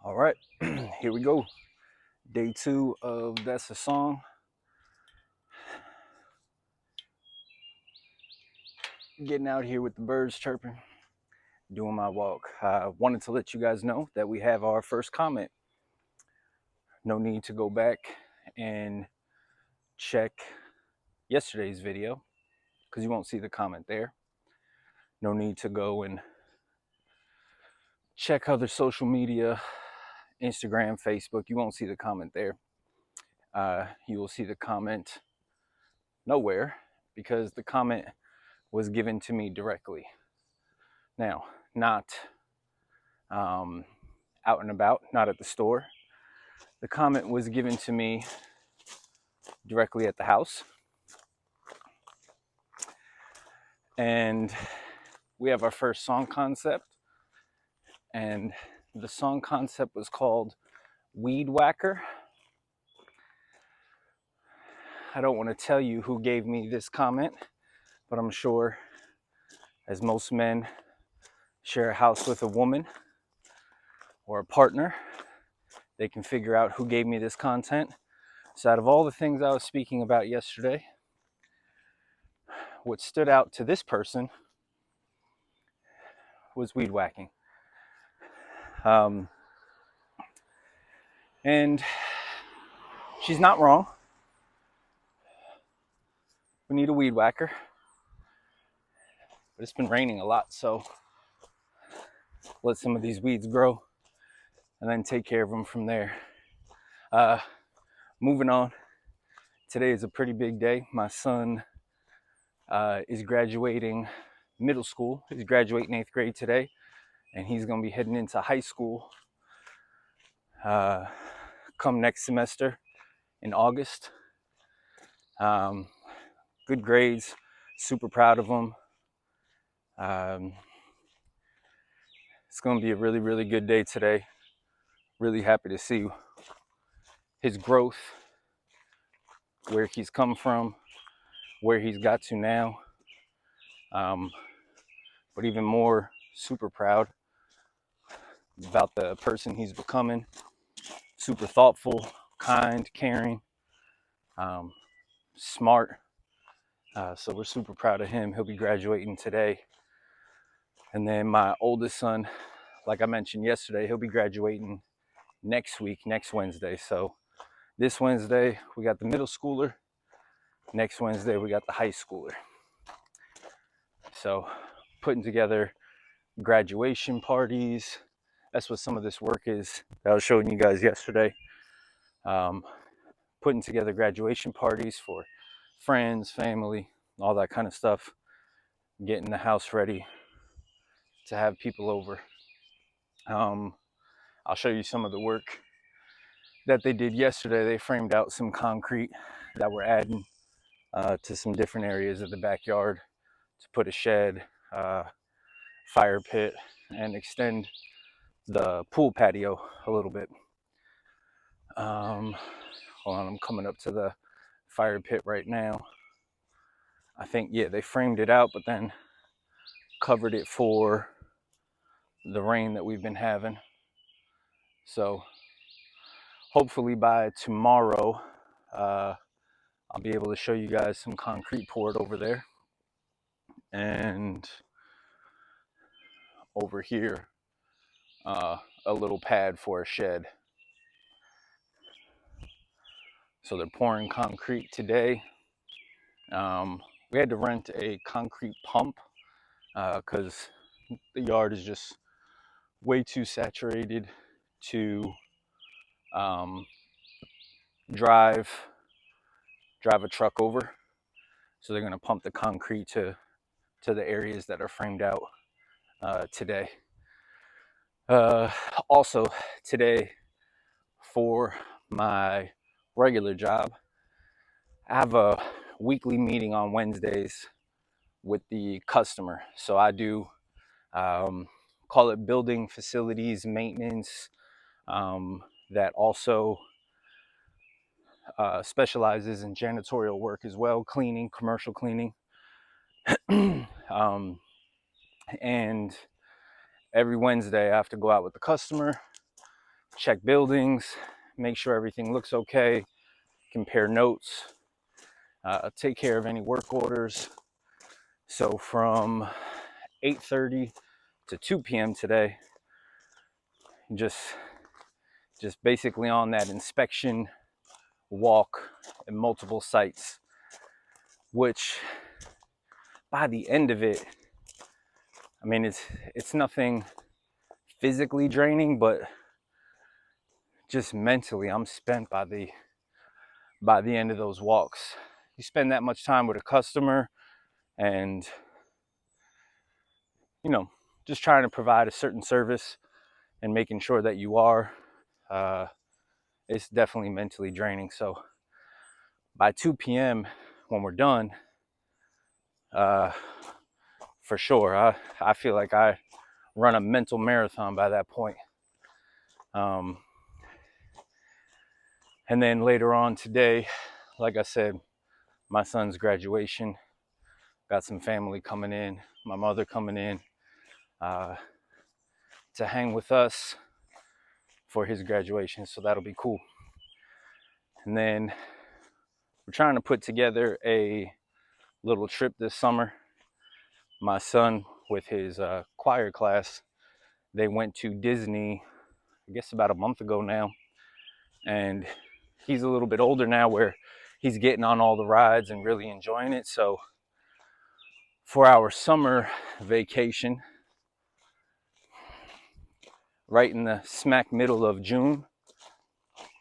All right, here we go. Day two of That's a Song. Getting out here with the birds chirping, doing my walk. I wanted to let you guys know that we have our first comment. No need to go back and check yesterday's video because you won't see the comment there. No need to go and check other social media, Instagram, Facebook. You won't see the comment there. You will see the comment nowhere because the comment was given to me directly. Now, not out and about, not at the store. The comment was given to me directly at the house. And we have our first song concept. And the song concept was called Weed Whacker. I don't want to tell you who gave me this comment, but I'm sure, as most men share a house with a woman or a partner, they can figure out who gave me this content. So out of all the things I was speaking about yesterday, what stood out to this person was weed whacking. And she's not wrong. We need a weed whacker. But it's been raining a lot, so let some of these weeds grow and then take care of them from there. Moving on. Today is a pretty big day. My son is graduating middle school. He's graduating 8th grade today, and he's going to be heading into high school come next semester in August. Good grades, super proud of him. It's going to be a really, really good day today. Really happy to see his growth, where he's come from, where he's got to now. But even more, super proud about the person he's becoming. Super thoughtful, kind, caring, smart. So we're super proud of him. He'll be graduating today. And then my oldest son, like I mentioned yesterday, he'll be graduating next week, next Wednesday. So this Wednesday, we got the middle schooler. Next Wednesday, we got the high schooler. So putting together graduation parties. That's what some of this work is that I was showing you guys yesterday. Putting together graduation parties for friends, family, all that kind of stuff. Getting the house ready to have people over. I'll show you some of the work that they did yesterday. They framed out some concrete that we're adding to some different areas of the backyard to put a shed, fire pit, and extend the pool patio a little bit. Hold on, I'm coming up to the fire pit right now. I think, yeah, they framed it out, but then covered it for the rain that we've been having. So hopefully by tomorrow, I'll be able to show you guys some concrete poured over there. And over here, a little pad for a shed. So they're pouring concrete today. We had to rent a concrete pump because the yard is just way too saturated to drive a truck over. So they're going to pump the concrete to the areas that are framed out today. Also today, for my regular job, I have a weekly meeting on Wednesdays with the customer. So I do call it building facilities maintenance, that also specializes in janitorial work as well, cleaning, commercial cleaning. And every Wednesday I have to go out with the customer, check buildings, make sure everything looks okay, compare notes, take care of any work orders. So from 8:30 to 2 p.m. today, just basically on that inspection walk at multiple sites, which by the end of it, I mean, it's nothing physically draining, but just mentally, I'm spent by the end of those walks. You spend that much time with a customer and, just trying to provide a certain service and making sure that you are, it's definitely mentally draining. So by 2 p.m. when we're done, for sure, I feel like I run a mental marathon by that point. And then later on today, like I said, my son's graduation, got some family coming in, my mother coming in to hang with us for his graduation. So that'll be cool. And then we're trying to put together a little trip this summer. My son, with his choir class, they went to Disney, I guess about a month ago now. And he's a little bit older now where he's getting on all the rides and really enjoying it. So for our summer vacation, right in the smack middle of June,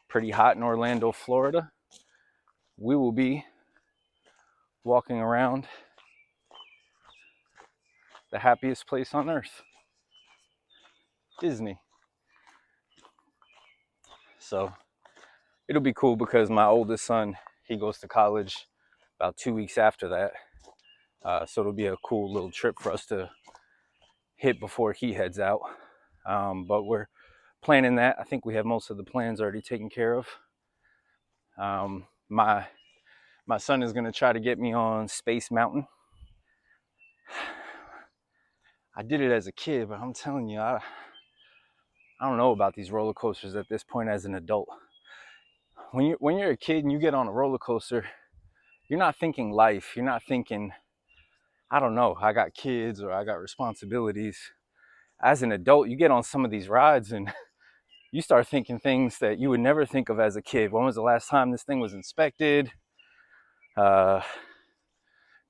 pretty hot in Orlando, Florida, we will be walking around the happiest place on earth, Disney. So it'll be cool because my oldest son, he goes to college about 2 weeks after that. So it'll be a cool little trip for us to hit before he heads out. But we're planning that. I think we have most of the plans already taken care of. My son is going to try to get me on Space Mountain. I did it as a kid, but I'm telling you, I don't know about these roller coasters at this point as an adult. When you're a kid and you get on a roller coaster, you're not thinking life. You're not thinking, I don't know, I got kids or I got responsibilities. As an adult, you get on some of these rides and you start thinking things that you would never think of as a kid. When was the last time this thing was inspected? Does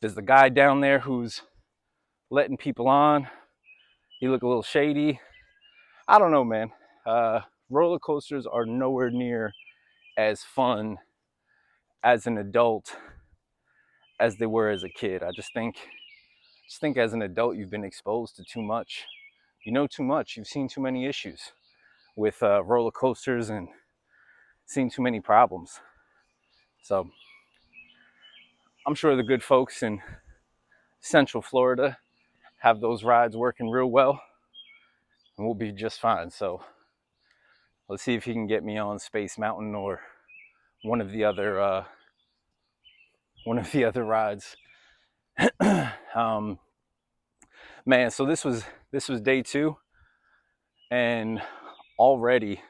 the guy down there who's letting people on, he look a little shady? I don't know, man. Roller coasters are nowhere near as fun as an adult as they were as a kid. I just think as an adult you've been exposed to too much. You know too much. You've seen too many issues with roller coasters and seen too many problems. So I'm sure the good folks in Central Florida have those rides working real well, and we'll be just fine. So let's see if he can get me on Space Mountain or one of the other rides. Man, so this was day 2, and already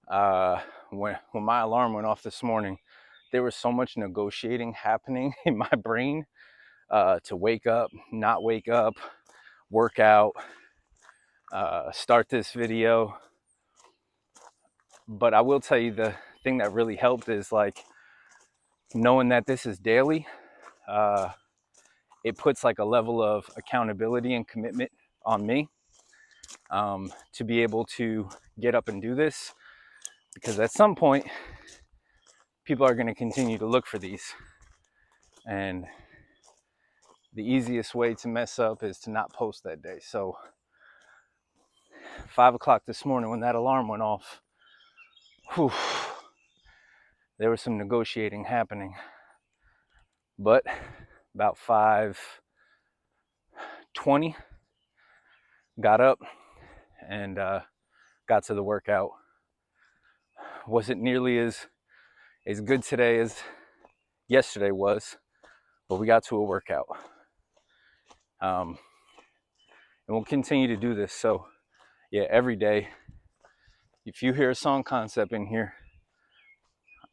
when my alarm went off this morning, there was so much negotiating happening in my brain to wake up, not wake up, work out, start this video. But I will tell you, the thing that really helped is like knowing that this is daily. It puts like a level of accountability and commitment on me to be able to get up and do this, because at some point people are going to continue to look for these, and the easiest way to mess up is to not post that day. So 5 o'clock this morning when that alarm went off, whew, there was some negotiating happening. But about 5:20, got up and got to the workout. Wasn't nearly as good today as yesterday was, but we got to a workout. And we'll continue to do this. So yeah, every day if you hear a song concept in here,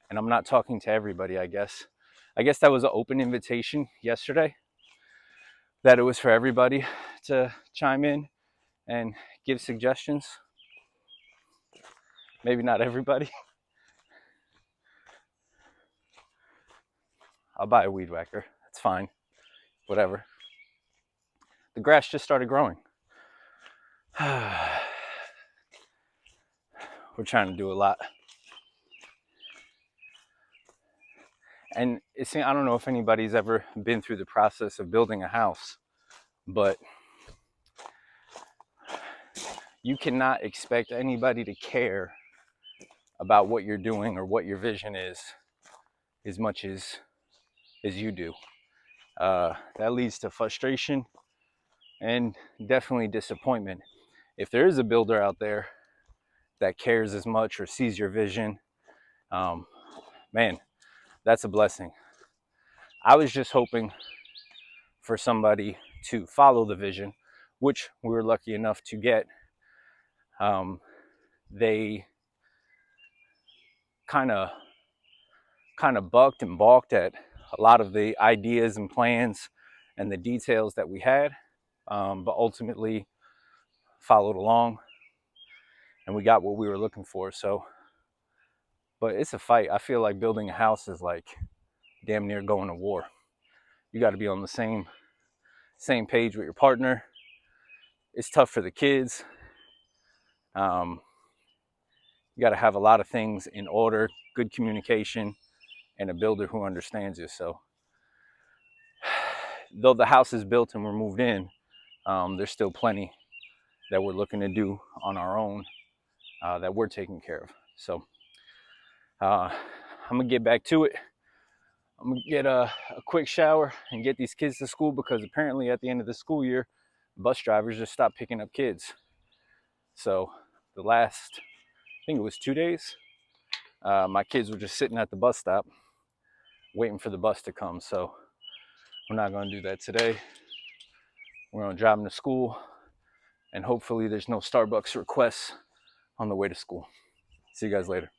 and I'm not talking to everybody, I guess that was an open invitation yesterday, that it was for everybody to chime in and give suggestions. Maybe not everybody. I'll buy a weed whacker. That's fine. Whatever. The grass just started growing. We're trying to do a lot. And I don't know if anybody's ever been through the process of building a house, but you cannot expect anybody to care about what you're doing or what your vision is as much as you do. That leads to frustration and definitely disappointment. If there is a builder out there that cares as much or sees your vision, man, that's a blessing. I was just hoping for somebody to follow the vision, which we were lucky enough to get. They kind of bucked and balked at a lot of the ideas and plans and the details that we had, but ultimately followed along, and we got what we were looking for. So, but it's a fight. I feel like building a house is like damn near going to war. You got to be on the same page with your partner. It's tough for the kids. You got to have a lot of things in order, good communication, and a builder who understands you. So, though the house is built and we're moved in, there's still plenty that we're looking to do on our own, that we're taking care of. So, I'm gonna get back to it. I'm gonna get a quick shower and get these kids to school, because apparently at the end of the school year, bus drivers just stopped picking up kids. So the last, I think it was 2 days, my kids were just sitting at the bus stop waiting for the bus to come. So we're not gonna do that today. We're gonna drive them to school, and hopefully there's no Starbucks requests on the way to school. See you guys later.